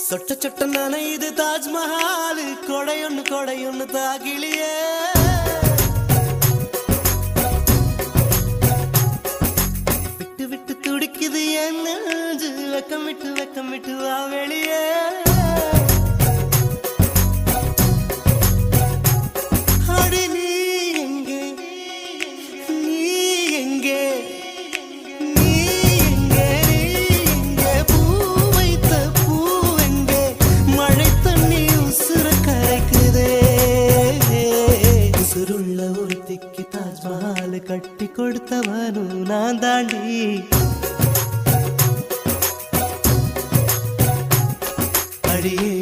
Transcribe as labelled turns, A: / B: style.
A: சொட்ட சொட்ட நனையுது தாஜ்மஹால் கொடையொன்னு தாகிலியே விட்டு விட்டு துடிக்குது என் நெஞ்சு வெக்கம் விட்டு வா வெளியே அடி நீ எங்கே ஒருத்திக்கு தாஜ்மஹால் கட்டி கொடுத்தவனும் நான் தாண்டி அடியே